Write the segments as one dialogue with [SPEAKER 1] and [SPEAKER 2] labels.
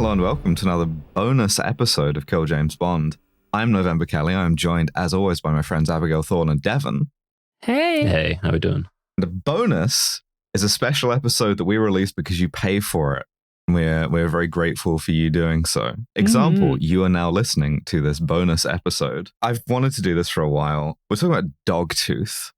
[SPEAKER 1] Hello and welcome to another bonus episode of Kill James Bond. I'm November Kelly. I'm joined, as always, by my friends Abigail Thorn and Devon.
[SPEAKER 2] Hey.
[SPEAKER 3] Hey, how we doing?
[SPEAKER 1] The bonus is a special episode that we release because you pay for it. We're very grateful for you doing so. Example, you are now listening to this bonus episode. I've wanted to do this for a while. We're talking about Dogtooth.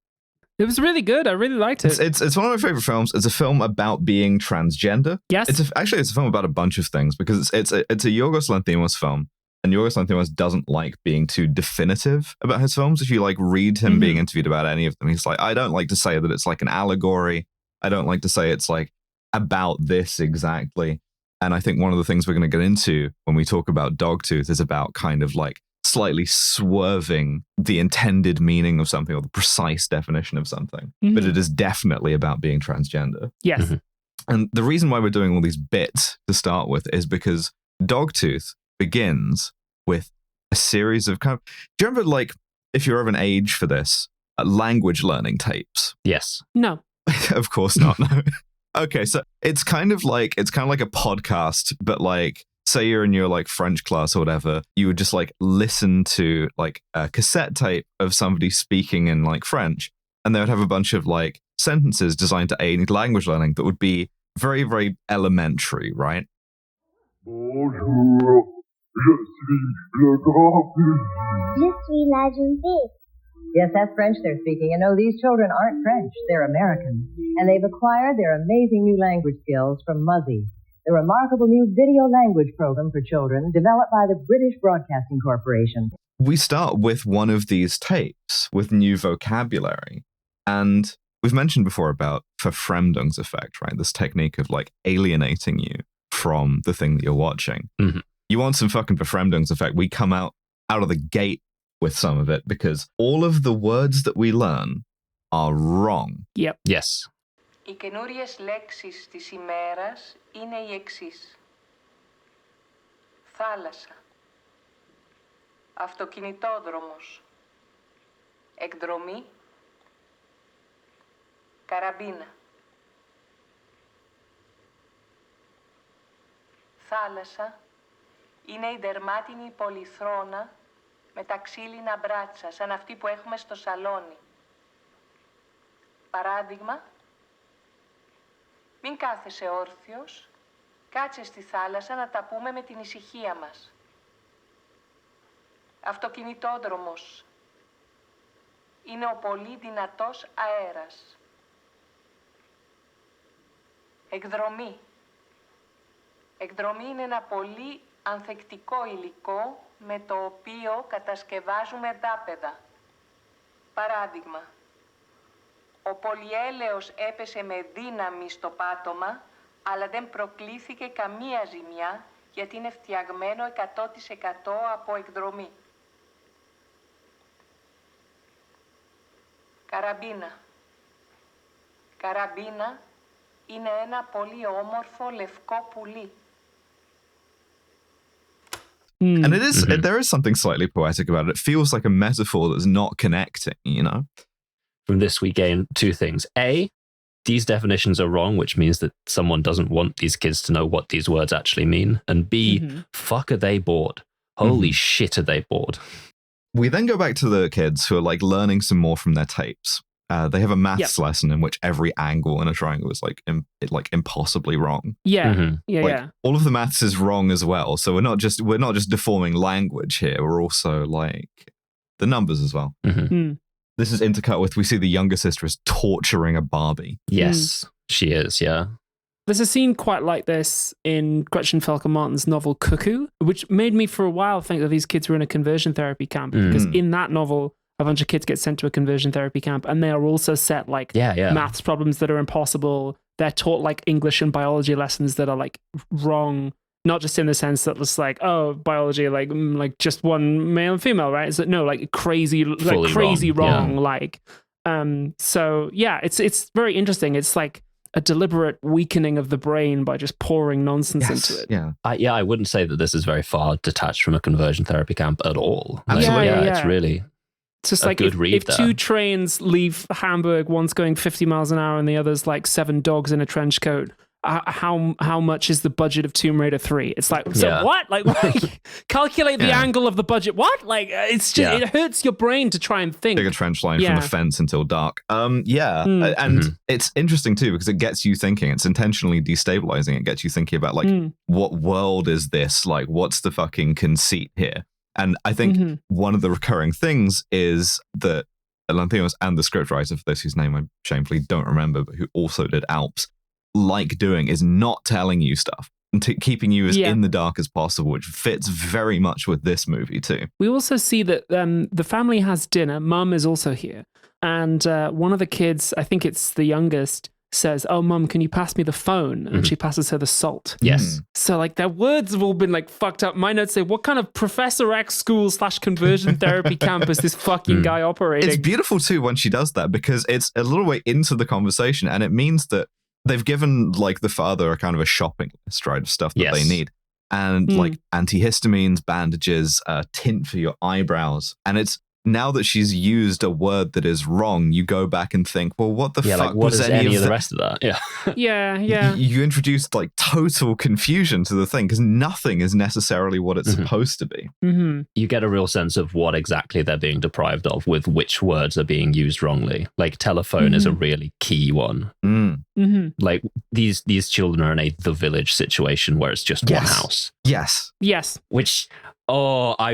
[SPEAKER 2] It was really good. I really liked it.
[SPEAKER 1] It's one of my favorite films. It's a film about being transgender.
[SPEAKER 2] Yes.
[SPEAKER 1] It's a film about a bunch of things because it's a Yorgos Lanthimos film, and Yorgos Lanthimos doesn't like being too definitive about his films. If you read him being interviewed about any of them, he's like, I don't like to say that it's like an allegory. I don't like to say it's like about this exactly. And I think one of the things we're going to get into when we talk about Dogtooth is about kind of like slightly swerving the intended meaning of something or the precise definition of something. But it is definitely about being transgender.
[SPEAKER 2] Yes.
[SPEAKER 1] And the reason why we're doing all these bits to start with is because Dogtooth begins with a series of do you remember, if you're of an age for this, language learning tapes?
[SPEAKER 3] Yes.
[SPEAKER 2] No.
[SPEAKER 1] Of course not, no. Okay, so it's kind of like a podcast, but say you're in your French class or whatever, you would just listen to a cassette tape of somebody speaking in French, and they would have a bunch of sentences designed to aid language learning that would be very, very elementary, right?
[SPEAKER 4] Bonjour, je suis le grand-père.
[SPEAKER 5] Je suis la jeune fille.
[SPEAKER 6] Yes, that's French they're speaking. And no, these children aren't French. They're American. And they've acquired their amazing new language skills from Muzzy, the remarkable new video language program for children developed by the British Broadcasting Corporation.
[SPEAKER 1] We start with one of these tapes with new vocabulary. And we've mentioned before about Verfremdungseffect, right? This technique of alienating you from the thing that you're watching.
[SPEAKER 3] Mm-hmm.
[SPEAKER 1] You want some fucking Verfremdungseffect. We come out of the gate with some of it because all of the words that we learn are wrong.
[SPEAKER 2] Yep.
[SPEAKER 3] Yes.
[SPEAKER 7] Οι καινούριες λέξεις της ημέρας είναι οι εξής. Θάλασσα. Αυτοκινητόδρομος. Εκδρομή. Καραμπίνα. Θάλασσα είναι η δερμάτινη πολυθρόνα με τα ξύλινα μπράτσα, σαν αυτή που έχουμε στο σαλόνι. Παράδειγμα, μην κάθεσαι όρθιος, κάτσε στη θάλασσα να τα πούμε με την ησυχία μας. Αυτοκινητόδρομος. Είναι ο πολύ δυνατός αέρας. Εκδρομή. Εκδρομή είναι ένα πολύ ανθεκτικό υλικό με το οποίο κατασκευάζουμε δάπεδα. Παράδειγμα, ο πολυέλαιος έπεσε με δύναμη στο πάτωμα, αλλά δεν προκλήθηκε καμία ζημιά γιατί είναι φτιαγμένο 100% από εκδρομή. Καραμπίνα. Καραμπίνα είναι ένα πολύ όμορφο λευκό πουλί.
[SPEAKER 1] And there is something slightly poetic about it. It feels like a metaphor that's not connecting, you know?
[SPEAKER 3] From this, we gain two things. A, these definitions are wrong, which means that someone doesn't want these kids to know what these words actually mean. And B, fuck, are they bored? Holy shit, are they bored?
[SPEAKER 1] We then go back to the kids who are learning some more from their tapes. They have a maths lesson in which every angle in a triangle is impossibly wrong.
[SPEAKER 2] Yeah. Yeah.
[SPEAKER 1] All of the maths is wrong as well. So we're not just deforming language here. We're also the numbers as well. This is intercut with, we see the younger sister is torturing a Barbie.
[SPEAKER 3] Yes, she is, yeah.
[SPEAKER 2] There's a scene quite like this in Gretchen Felker Martin's novel Cuckoo, which made me for a while think that these kids were in a conversion therapy camp, because in that novel, a bunch of kids get sent to a conversion therapy camp, and they are also set maths problems that are impossible. They're taught English and biology lessons that are wrong, not just in the sense that it's biology just one male and female, right? It's no crazy wrong.
[SPEAKER 3] Yeah.
[SPEAKER 2] So yeah, it's very interesting. It's a deliberate weakening of the brain by just pouring nonsense into it.
[SPEAKER 1] Yeah.
[SPEAKER 3] I wouldn't say that this is very far detached from a conversion therapy camp at all.
[SPEAKER 1] Absolutely.
[SPEAKER 3] It's really
[SPEAKER 2] It's just
[SPEAKER 3] a good read
[SPEAKER 2] if
[SPEAKER 3] there.
[SPEAKER 2] two trains leave Hamburg, one's going 50 miles an hour and the other's 7 dogs in a trench coat, how much is the budget of Tomb Raider 3? It's like, so what? Like, calculate the angle of the budget. What? Like, it's just, it hurts your brain to try and think.
[SPEAKER 1] Dig a trench line from the fence until dark. And it's interesting too, because it gets you thinking. It's intentionally destabilizing. It gets you thinking about like, what world is this? Like, what's the fucking conceit here? And I think one of the recurring things is that Lanthimos and the scriptwriter, for those whose name I shamefully don't remember, but who also did Alps, like doing is not telling you stuff and keeping you as in the dark as possible, which fits very much with this movie too.
[SPEAKER 2] We also see that the family has dinner. Mum is also here. And one of the kids, I think it's the youngest, says, "Oh, Mum, can you pass me the phone?" And she passes her the salt.
[SPEAKER 3] Yes.
[SPEAKER 2] So like their words have all been like fucked up. My notes say, what kind of Professor X school / conversion therapy camp is this fucking guy operating?
[SPEAKER 1] It's beautiful too when she does that, because it's a little way into the conversation, and it means that they've given like the father a kind of a shopping list, right, of stuff that they need. And like antihistamines, bandages, tint for your eyebrows. And it's now that she's used a word that is wrong, you go back and think, well, what the fuck
[SPEAKER 3] like, what
[SPEAKER 1] was
[SPEAKER 3] is
[SPEAKER 1] any
[SPEAKER 3] of the rest of that?
[SPEAKER 2] Yeah.
[SPEAKER 1] You introduced like total confusion to the thing, because nothing is necessarily what it's supposed to be.
[SPEAKER 3] You get a real sense of what exactly they're being deprived of with which words are being used wrongly. Like telephone is a really key one. Like these children are in the village situation where it's just one house.
[SPEAKER 1] Yes.
[SPEAKER 3] Which, I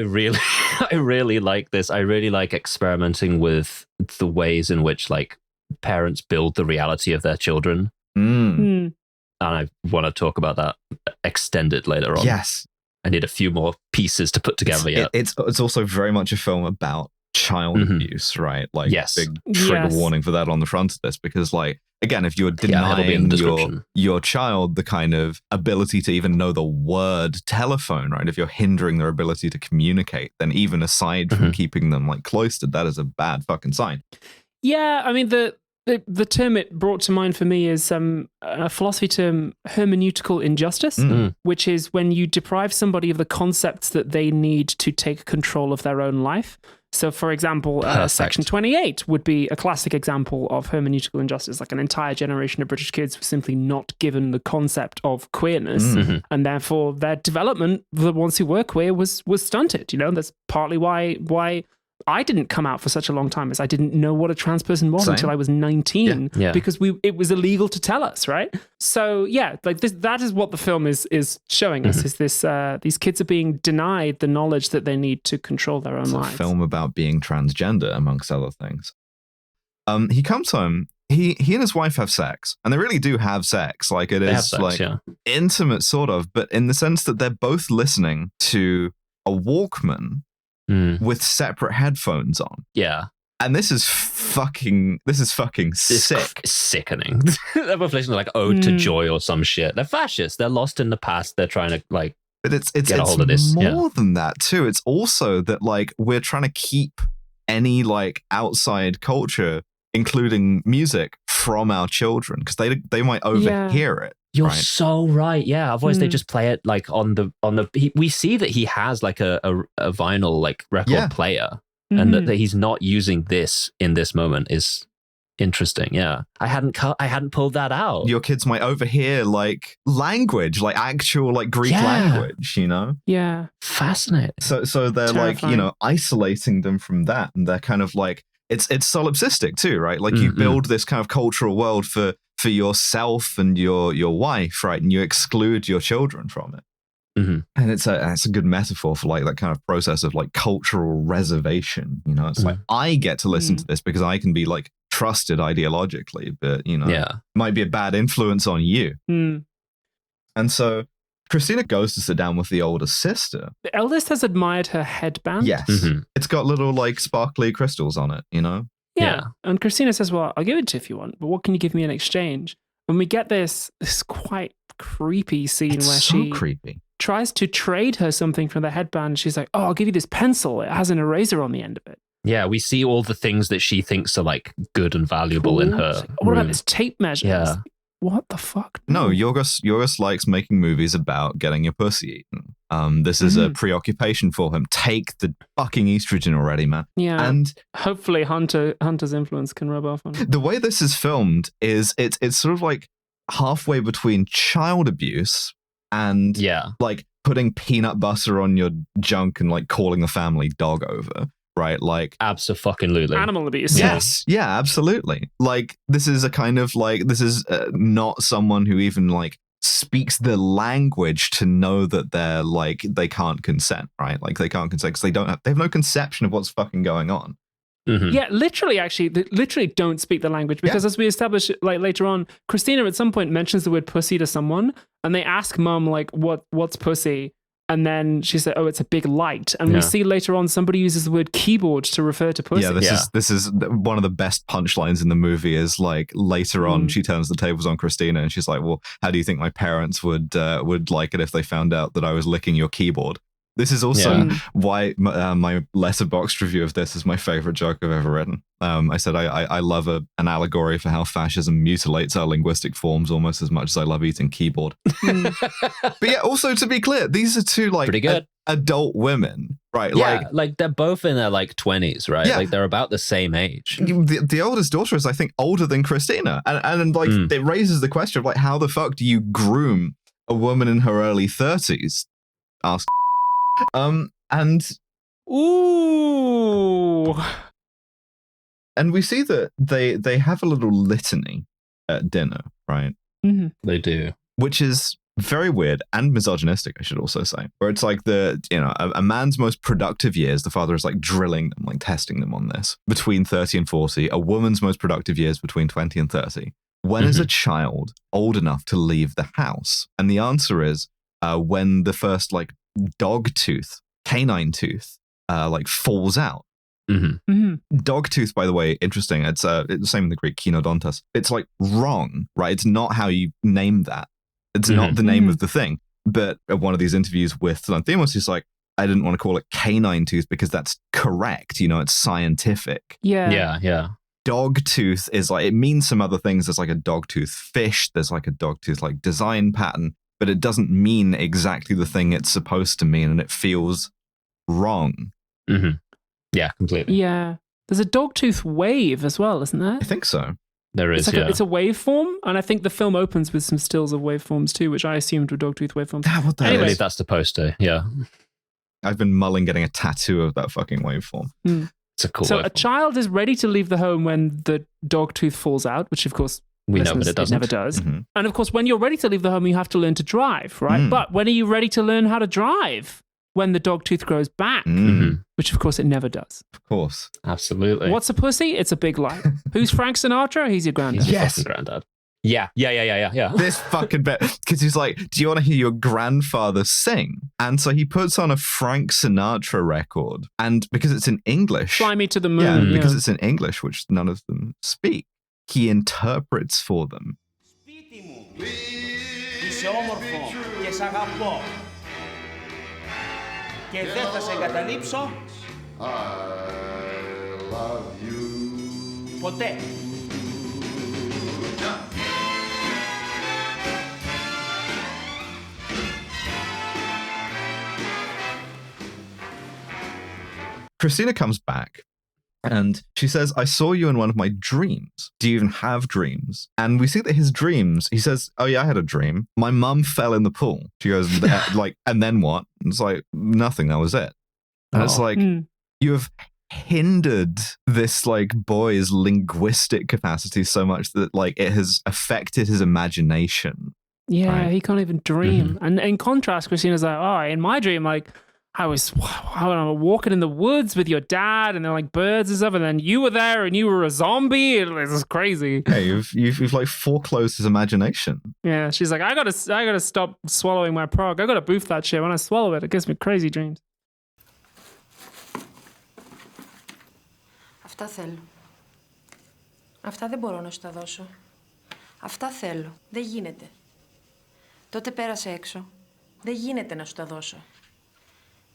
[SPEAKER 3] really like this. I really like experimenting with the ways in which like parents build the reality of their children. And I want to talk about that extended later on.
[SPEAKER 1] Yes.
[SPEAKER 3] I need a few more pieces to put together yet.
[SPEAKER 1] It's also very much a film about child abuse, right? Like, big trigger warning for that on the front of this, because like, again, if you're denying your child the kind of ability to even know the word telephone, right? If you're hindering their ability to communicate, then even aside from keeping them like cloistered, that is a bad fucking sign.
[SPEAKER 2] Yeah, I mean, the term it brought to mind for me is a philosophy term, hermeneutical injustice, which is when you deprive somebody of the concepts that they need to take control of their own life. So, for example, Section 28 would be a classic example of hermeneutical injustice. Like an entire generation of British kids were simply not given the concept of queerness, and therefore their development, the ones who were queer, was stunted. You know, that's partly why I didn't come out for such a long time, is I didn't know what a trans person was until I was 19, because it was illegal to tell us, right? So yeah, like that is what the film is showing us, is this these kids are being denied the knowledge that they need to control their own lives.
[SPEAKER 1] It's a film about being transgender, amongst other things. He comes home, he and his wife have sex, and they really do have sex. Like it is like intimate sort of, but in the sense that they're both listening to a Walkman with separate headphones on.
[SPEAKER 3] Yeah.
[SPEAKER 1] And this is fucking sick.
[SPEAKER 3] Sickening. They're both listening to like Ode to Joy or some shit. They're fascists. They're lost in the past. They're trying to like
[SPEAKER 1] but it's
[SPEAKER 3] get a hold of this.
[SPEAKER 1] More than that too. It's also that like we're trying to keep any like outside culture, including music, from our children, because they might overhear it.
[SPEAKER 3] You're so right. Yeah. Otherwise, they just play it like on the. We see that he has like a vinyl like record player, and that he's not using this in this moment is interesting. Yeah, I hadn't pulled that out.
[SPEAKER 1] Your kids might overhear like language, like actual like Greek language. You know.
[SPEAKER 2] Yeah.
[SPEAKER 3] Fascinating.
[SPEAKER 1] So they're
[SPEAKER 2] terrifying.
[SPEAKER 1] like isolating them from that, and they're kind of like it's solipsistic too, right? Like you build this kind of cultural world for yourself and your wife, right? And you exclude your children from it. And it's a good metaphor for like that kind of process of like cultural reservation. You know, it's like I get to listen to this because I can be like trusted ideologically, but you know, might be a bad influence on you. And so Christina goes to sit down with the older sister.
[SPEAKER 2] The eldest has admired her headband.
[SPEAKER 1] Yes. It's got little like sparkly crystals on it, you know?
[SPEAKER 2] Yeah. And Christina says, well, I'll give it to you if you want, but what can you give me in exchange? And we get this quite creepy scene where she tries to trade her something from the headband. She's like, oh, I'll give you this pencil. It has an eraser on the end of it.
[SPEAKER 3] Yeah, we see all the things that she thinks are like good and valuable in her.
[SPEAKER 2] Like, what about this tape measure?
[SPEAKER 3] Yeah.
[SPEAKER 2] What the fuck?
[SPEAKER 1] No, Yorgos likes making movies about getting your pussy eaten. This is a preoccupation for him. Take the fucking estrogen already, man.
[SPEAKER 2] Yeah.
[SPEAKER 1] And
[SPEAKER 2] hopefully Hunter's influence can rub off on him.
[SPEAKER 1] The way this is filmed is it's sort of like halfway between child abuse and like putting peanut butter on your junk and like calling the family dog over, right? Like
[SPEAKER 3] absolutely
[SPEAKER 2] animal abuse.
[SPEAKER 1] Yes, yeah, absolutely. Like this is a kind of like this is not someone who even like speaks the language to know that they're like they can't consent, right? Like they can't consent because they have no conception of what's fucking going on.
[SPEAKER 2] Yeah, literally, actually, they literally don't speak the language because as we establish like later on, Christina at some point mentions the word pussy to someone and they ask mum like, what's pussy? And then she said, oh, it's a big light. And we see later on somebody uses the word keyboard to refer to pussy.
[SPEAKER 1] Yeah, this is one of the best punchlines in the movie is like later on she turns the tables on Christina and she's like, well, how do you think my parents would like it if they found out that I was licking your keyboard? This is also why my Letterboxd review of this is my favorite joke I've ever written. I said I love an allegory for how fascism mutilates our linguistic forms almost as much as I love eating keyboard. But yeah, also to be clear, these are two like adult women, right?
[SPEAKER 3] Yeah, like they're both in their like 20s, right?
[SPEAKER 1] Yeah.
[SPEAKER 3] Like they're about the same age.
[SPEAKER 1] The oldest daughter is, I think, older than Christina, and like it raises the question of like, how the fuck do you groom a woman in her early 30s? Ask. And we see that they have a little litany at dinner, right?
[SPEAKER 3] They do,
[SPEAKER 1] which is very weird and misogynistic, I should also say, where it's like a man's most productive years, the father is like drilling them, like testing them on this, between 30 and 40, a woman's most productive years between 20 and 30. When is a child old enough to leave the house? And the answer is when the first like Dogtooth, canine tooth, like falls out. Dogtooth, by the way, interesting. It's the same in the Greek, kinodontos. It's like wrong, right? It's not how you name that. It's not the name of the thing. But at one of these interviews with Lanthimos, he's like, I didn't want to call it canine tooth because that's correct. You know, it's scientific.
[SPEAKER 3] Yeah.
[SPEAKER 1] Dogtooth is like, it means some other things. There's like a dogtooth fish. There's like a dogtooth like design pattern. But it doesn't mean exactly the thing it's supposed to mean, and it feels wrong.
[SPEAKER 3] Yeah, completely.
[SPEAKER 2] Yeah. There's a Dogtooth wave as well, isn't there?
[SPEAKER 1] I think so.
[SPEAKER 3] There is,
[SPEAKER 2] it's like it's a waveform, and I think the film opens with some stills of waveforms too, which I assumed were Dogtooth waveforms.
[SPEAKER 1] What the
[SPEAKER 3] I
[SPEAKER 1] hell
[SPEAKER 3] believe
[SPEAKER 1] is?
[SPEAKER 3] that's the poster, yeah.
[SPEAKER 1] I've been mulling getting a tattoo of that fucking waveform.
[SPEAKER 3] It's a cool
[SPEAKER 2] So
[SPEAKER 3] waveform.
[SPEAKER 2] a child is ready to leave the home when the Dogtooth falls out, which of course
[SPEAKER 3] we know, but it doesn't.
[SPEAKER 2] never does. And of course, when you're ready to leave the home, you have to learn to drive, right? But when are you ready to learn how to drive? When the Dogtooth grows back, which of course it never does.
[SPEAKER 1] Of course.
[SPEAKER 3] Absolutely.
[SPEAKER 2] What's a pussy? It's a big light. Who's Frank Sinatra? He's your granddad.
[SPEAKER 3] He's your fucking granddad. Yeah.
[SPEAKER 1] This fucking bit. Because he's like, do you want to hear your grandfather sing? And so he puts on a Frank Sinatra record. And because it's in English.
[SPEAKER 2] Fly Me to the Moon.
[SPEAKER 1] Because it's in English, which none of them speak. He interprets for them.
[SPEAKER 8] Είσαι όμορφο και σ' αγαπώ. Και δεν θα σε εγκαταλείψω.
[SPEAKER 4] I love you.
[SPEAKER 8] Ποτέ.
[SPEAKER 1] Christina comes back and she says, I saw you in one of my dreams. Do you even have dreams? And we see that his dreams, he says, oh yeah, I had a dream. My mum fell in the pool. She goes, like, and then what? And it's like, nothing, that was it. And it's like, you have hindered this like boy's linguistic capacity so much that like it has affected his imagination.
[SPEAKER 2] Yeah,
[SPEAKER 1] right?
[SPEAKER 2] he can't even dream. And in contrast, Christina's like, oh, in my dream, like, I was walking in the woods with your dad, and they're like birds and stuff, and then you were there, and you were a zombie. This is crazy.
[SPEAKER 1] Hey, you've like foreclosed his imagination.
[SPEAKER 2] Yeah, she's like, I gotta stop swallowing my prog. I gotta boof that shit. When I swallow it, it gives me crazy dreams.
[SPEAKER 9] Αυτά θέλω. Αυτά δεν μπορώ να σου τα δώσω. Αυτά θέλω. Δεν γίνεται. Τότε πέρασε έξω. Δεν γίνεται να σου τα δώσω.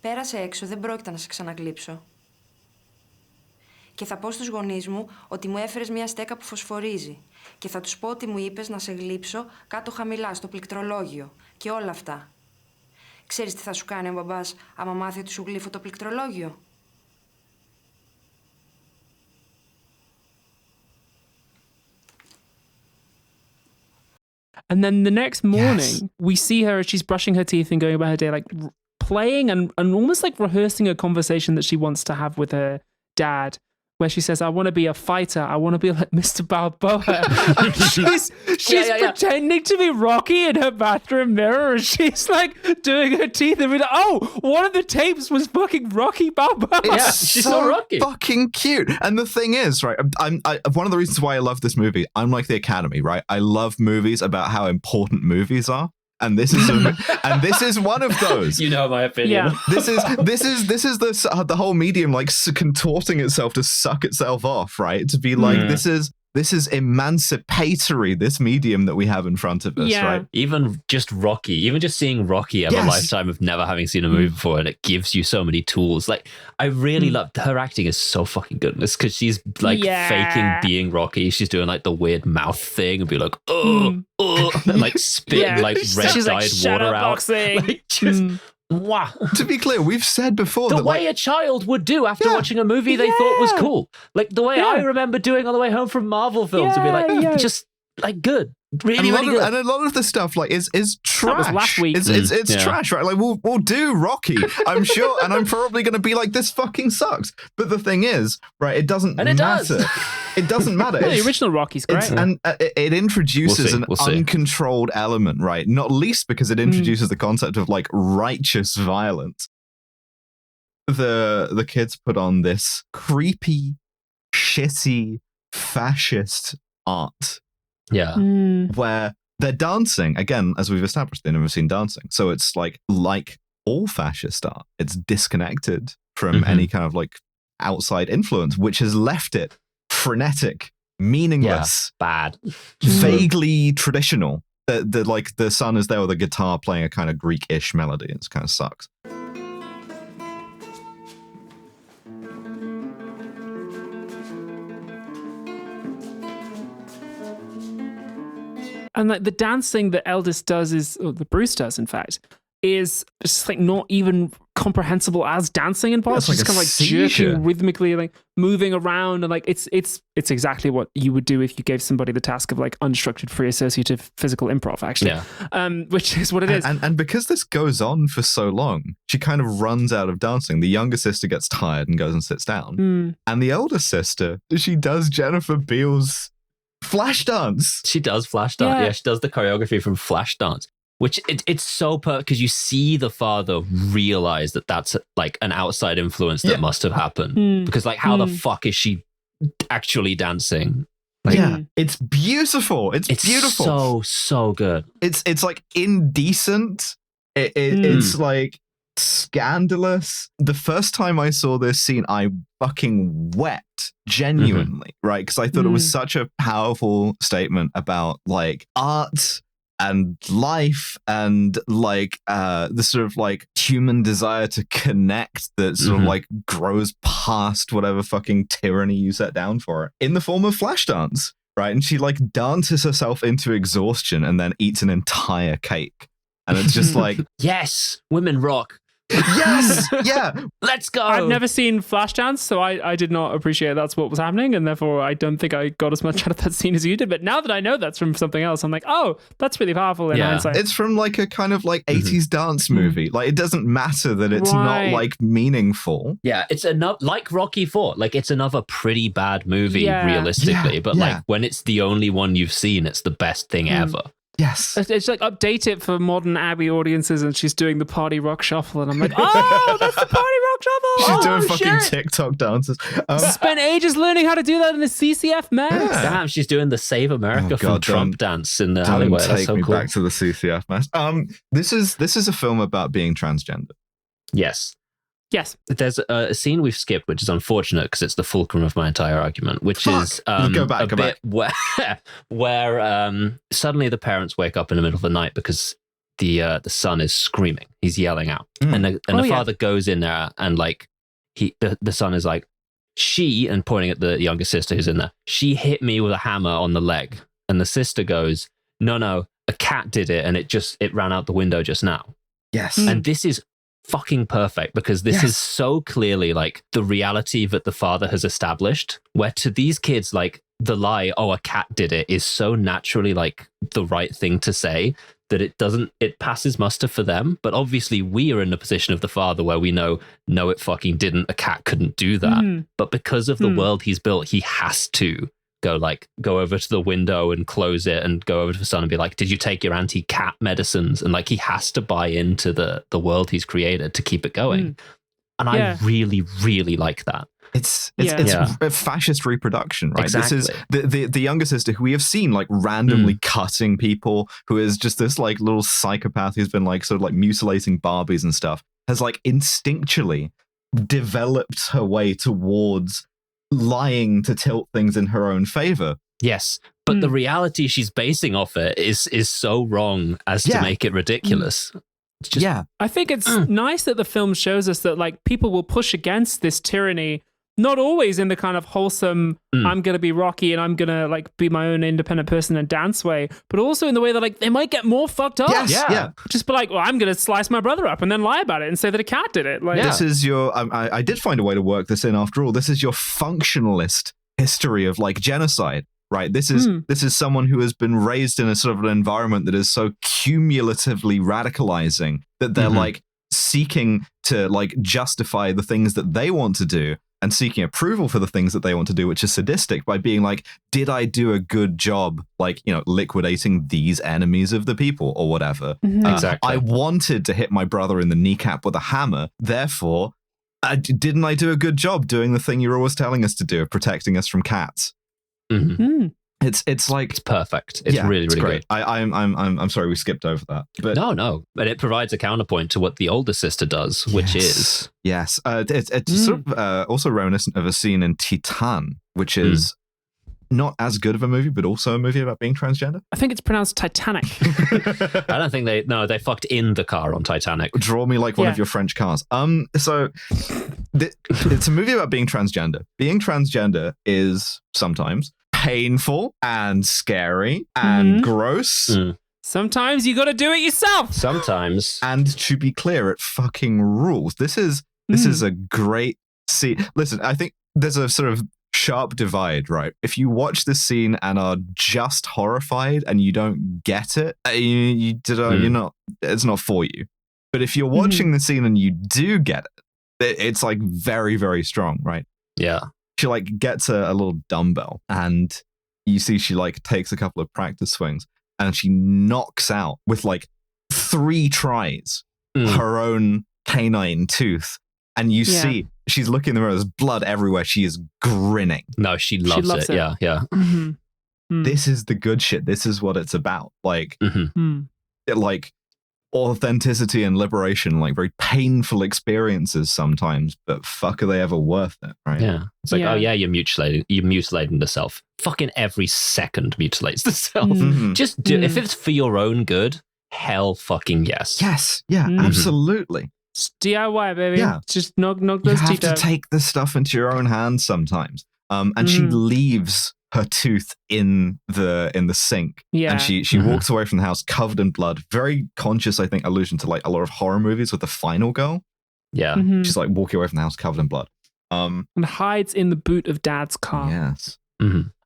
[SPEAKER 9] Πέρασε έξω, δεν πρόκειται να σε ξαναγλύψω. Και θα πω στους γονείς μου ότι μου έφερες μια στέκα που φωσφορίζει. Και θα τους πω ότι μου είπες να σε γλύψω κάτω χαμηλά, στο πληκτρολόγιο. Και όλα αυτά. Ξέρεις τι θα σου κάνει ο μπαμπάς άμα μάθει ότι σου γλύφω το πληκτρολόγιο?
[SPEAKER 2] And then the next morning, we see her as she's brushing her teeth and going about her day, like playing and almost like rehearsing a conversation that she wants to have with her dad, where she says, I want to be a fighter. I want to be like Mr. Balboa. she's pretending to be Rocky in her bathroom mirror. And she's like doing her teeth and be like, oh, one of the tapes was fucking Rocky Balboa.
[SPEAKER 3] Yeah, she's so Rocky.
[SPEAKER 1] Fucking cute. And the thing is, right, I one of the reasons why I love this movie, I'm like the Academy, right? I love movies about how important movies are. And this is one of those.
[SPEAKER 3] You know my opinion.
[SPEAKER 2] Yeah.
[SPEAKER 1] This is the whole medium like contorting itself to suck itself off, right? To be like this is emancipatory. This medium that we have in front of us, right?
[SPEAKER 3] Even just seeing Rocky have a lifetime of never having seen a movie before, and it gives you so many tools. Like I really love her acting is so fucking good. It's because she's like faking being Rocky. She's doing like the weird mouth thing and be like, and like spitting like red-dyed water out. Like, just, wow.
[SPEAKER 1] To be clear, we've said before
[SPEAKER 3] the way a child would do after watching a movie they thought was cool, like the way I remember doing on the way home from Marvel films, to be like, just like good, really good.
[SPEAKER 1] And a lot of the stuff like is trash.
[SPEAKER 2] That was last week.
[SPEAKER 1] It's trash, right? Like we'll do Rocky, I'm sure, and I'm probably going to be like, this fucking sucks. But the thing is, right? It doesn't matter. It doesn't matter.
[SPEAKER 2] The original Rocky's great.
[SPEAKER 1] And it introduces an uncontrolled element, right? Not least because it introduces the concept of like righteous violence. The kids put on this creepy, shitty, fascist art.
[SPEAKER 3] Yeah.
[SPEAKER 1] Where they're dancing. Again, as we've established, they've never seen dancing. So it's like all fascist art. It's disconnected from any kind of like outside influence, which has left it frenetic, meaningless,
[SPEAKER 3] bad,
[SPEAKER 1] vaguely traditional. The son is there with a guitar playing a kind of Greek-ish melody, and it kind of sucks.
[SPEAKER 2] And like the dancing that eldest does or the Bruce does, in fact, is just like not even comprehensible as dancing in parts. It's just kind of like jerking rhythmically, like moving around, and like it's exactly what you would do if you gave somebody the task of like unstructured, free associative physical improv, actually. Which is what it is.
[SPEAKER 1] And because this goes on for so long, she kind of runs out of dancing. The younger sister gets tired and goes and sits down. And the older sister, she does Jennifer Beals Flash dance.
[SPEAKER 3] She does Flash dance. Yeah, she does the choreography from Flash dance, which it's so because you see the father realize that that's like an outside influence that must have happened. Because like, how the fuck is she actually dancing? Like,
[SPEAKER 1] it's beautiful. It's beautiful.
[SPEAKER 3] So good.
[SPEAKER 1] It's like indecent. It's like scandalous. The first time I saw this scene, I fucking wept genuinely, right? Because I thought it was such a powerful statement about like art and life and like the sort of like human desire to connect that sort of like grows past whatever fucking tyranny you set down for it in the form of flash dance, right? And she like dances herself into exhaustion and then eats an entire cake. And it's just like,
[SPEAKER 3] yes, women rock.
[SPEAKER 1] Yes, yeah,
[SPEAKER 3] let's go.
[SPEAKER 2] I've never seen Flashdance, so I did not appreciate that's what was happening, and therefore I don't think I got as much out of that scene as you did. But now that I know that's from something else, I'm like, oh, that's really powerful in hindsight.
[SPEAKER 1] It's from like a kind of like 80s dance movie. Like it doesn't matter that it's not like meaningful.
[SPEAKER 3] Yeah, it's enough like Rocky IV. Like it's another pretty bad movie realistically, but like when it's the only one you've seen, it's the best thing ever.
[SPEAKER 1] Yes.
[SPEAKER 2] It's like update it for modern Abby audiences, and she's doing the party rock shuffle, and I'm like, oh, that's the party rock shuffle.
[SPEAKER 1] She's doing fucking TikTok dances.
[SPEAKER 2] Spent ages learning how to do that in the CCF, man.
[SPEAKER 3] Damn, she's doing the Save America from Trump dance in the alleyway.
[SPEAKER 1] Take
[SPEAKER 3] so
[SPEAKER 1] me
[SPEAKER 3] cool.
[SPEAKER 1] back to the CCF, man. This is a film about being transgender.
[SPEAKER 3] Yes.
[SPEAKER 2] Yes.
[SPEAKER 3] There's a scene we've skipped, which is unfortunate because it's the fulcrum of my entire argument, which is
[SPEAKER 1] go back.
[SPEAKER 3] where suddenly the parents wake up in the middle of the night because the son is screaming. He's yelling out. And the father goes in there and like the son is like, and pointing at the younger sister who's in there, she hit me with a hammer on the leg. And the sister goes, no, a cat did it and it ran out the window just now.
[SPEAKER 1] Yes.
[SPEAKER 3] And this is fucking perfect because this is so clearly like the reality that the father has established, where to these kids, like the lie, oh, a cat did it, is so naturally like the right thing to say that it passes muster for them. But obviously we are in the position of the father where we know, no, it fucking didn't. A cat couldn't do that. But because of the world he's built, he has to go over to the window and close it and go over to the son and be like, did you take your anti-cat medicines? And like, he has to buy into the world he's created to keep it going. And I really, really like that.
[SPEAKER 1] It's a fascist reproduction, right?
[SPEAKER 3] Exactly.
[SPEAKER 1] This is the younger sister who we have seen like randomly cutting people, who is just this like little psychopath who's been like sort of like mutilating Barbies and stuff, has like instinctually developed her way towards lying to tilt things in her own favor.
[SPEAKER 3] Yes, but the reality she's basing off it is so wrong as to make it ridiculous. It's just,
[SPEAKER 2] I think it's nice that the film shows us that like people will push against this tyranny, not always in the kind of wholesome, I'm going to be Rocky and I'm going to like be my own independent person and dance way, but also in the way that like they might get more fucked up.
[SPEAKER 1] Yes,
[SPEAKER 2] Just be like, well, I'm going to slice my brother up and then lie about it and say that a cat did it. Like,
[SPEAKER 1] this is your, I did find a way to work this in after all. This is your functionalist history of like genocide, right? This is someone who has been raised in a sort of an environment that is so cumulatively radicalizing that they're like seeking to like justify the things that they want to do and seeking approval for the things that they want to do, which is sadistic, by being like, did I do a good job, like, you know, liquidating these enemies of the people or whatever?
[SPEAKER 3] Exactly.
[SPEAKER 1] I wanted to hit my brother in the kneecap with a hammer, therefore, didn't I do a good job doing the thing you're always telling us to do, of protecting us from cats? It's like,
[SPEAKER 3] it's perfect. It's really, really
[SPEAKER 1] great.
[SPEAKER 3] good.
[SPEAKER 1] I'm sorry we skipped over that. But
[SPEAKER 3] No, but it provides a counterpoint to what the older sister does, which is
[SPEAKER 1] it's sort of also reminiscent of a scene in Titan, which is not as good of a movie, but also a movie about being transgender.
[SPEAKER 2] I think it's pronounced Titanic.
[SPEAKER 3] I don't think they fucked in the car on Titanic.
[SPEAKER 1] Draw me like one of your French cars. So it's a movie about being transgender. Being transgender is sometimes painful and scary and gross.
[SPEAKER 2] Sometimes you got to do it yourself.
[SPEAKER 3] Sometimes.
[SPEAKER 1] And to be clear, it fucking rules. This is a great scene. Listen, I think there's a sort of sharp divide, right? If you watch this scene and are just horrified and you don't get it, you're not. It's not for you. But if you're watching the scene and you do get it, it's like very, very strong, right?
[SPEAKER 3] Yeah.
[SPEAKER 1] She like gets a little dumbbell and you see she like takes a couple of practice swings and she knocks out with like 3 tries her own canine tooth. And you see she's looking in the mirror, there's blood everywhere. She is grinning.
[SPEAKER 3] No, she loves it. Yeah.
[SPEAKER 1] This is the good shit. This is what it's about. Like, like authenticity and liberation, like very painful experiences sometimes, but fuck, are they ever worth it, right?
[SPEAKER 3] Yeah. It's like, oh yeah, you're mutilating the self. Fucking every second mutilates the self. Just do if it's for your own good, hell fucking yes.
[SPEAKER 1] Yes. Yeah, absolutely.
[SPEAKER 2] It's DIY, baby.
[SPEAKER 1] Yeah.
[SPEAKER 2] Just knock those
[SPEAKER 1] teeth out. You have to
[SPEAKER 2] out.
[SPEAKER 1] take this stuff into your own hands sometimes. And she leaves her tooth in the sink. Yeah. And she walks away from the house covered in blood. Very conscious, I think, allusion to like a lot of horror movies with the final girl.
[SPEAKER 3] Yeah.
[SPEAKER 1] She's like walking away from the house covered in blood.
[SPEAKER 2] And hides in the boot of Dad's car.
[SPEAKER 1] Yes.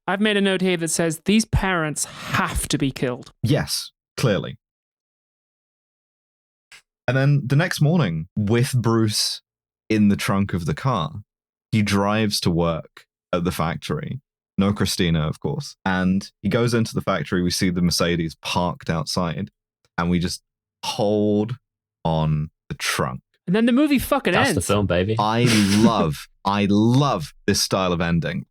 [SPEAKER 2] I've made a note here that says these parents have to be killed.
[SPEAKER 1] Yes, clearly. And then the next morning, with Bruce in the trunk of the car, he drives to work at the factory. No Christina, of course. And he goes into the factory. We see the Mercedes parked outside. And we just hold on the trunk.
[SPEAKER 2] And then the movie fucking ends.
[SPEAKER 3] That's the film, baby.
[SPEAKER 1] I love this style of ending.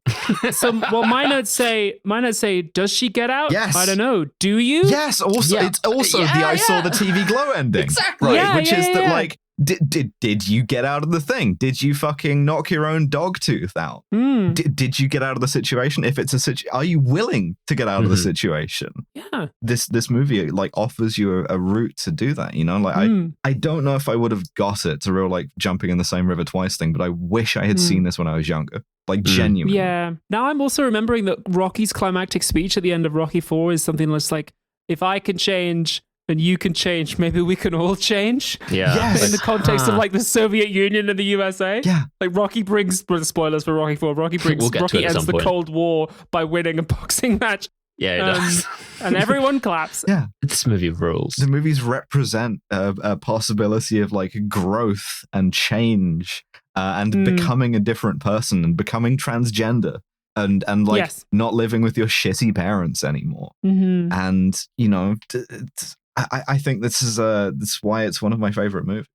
[SPEAKER 2] So, well, my notes say, does she get out?
[SPEAKER 1] Yes.
[SPEAKER 2] I don't know. Do you?
[SPEAKER 1] Yes. Also, it's also the I saw the TV glow ending.
[SPEAKER 2] Exactly.
[SPEAKER 1] Right.
[SPEAKER 2] Yeah,
[SPEAKER 1] which is that like, did you get out of the thing? Did you fucking knock your own dog tooth out? Did you get out of the situation? If it's a are you willing to get out of the situation?
[SPEAKER 2] Yeah.
[SPEAKER 1] This movie like offers you a route to do that, you know? Like I don't know if I would have got it. It's a real like jumping in the same river twice thing, but I wish I had seen this when I was younger. Like genuinely.
[SPEAKER 2] Yeah. Now I'm also remembering that Rocky's climactic speech at the end of Rocky 4 is something that's like, if I can change and you can change, maybe we can all change.
[SPEAKER 3] Yeah.
[SPEAKER 1] Yes.
[SPEAKER 2] In the context of like the Soviet Union and the USA.
[SPEAKER 1] Yeah.
[SPEAKER 2] Like Rocky brings, spoilers for Rocky 4, Rocky
[SPEAKER 3] We'll get to it at
[SPEAKER 2] ends
[SPEAKER 3] some
[SPEAKER 2] the
[SPEAKER 3] point.
[SPEAKER 2] Cold War by winning a boxing match.
[SPEAKER 3] Yeah, it does.
[SPEAKER 2] And everyone claps.
[SPEAKER 1] Yeah.
[SPEAKER 3] This movie rules.
[SPEAKER 1] The movies represent a possibility of like growth and change and becoming a different person and becoming transgender and like
[SPEAKER 2] Yes.
[SPEAKER 1] not living with your shitty parents anymore.
[SPEAKER 2] Mm-hmm.
[SPEAKER 1] And, you know, I think this is why it's one of my favorite movies.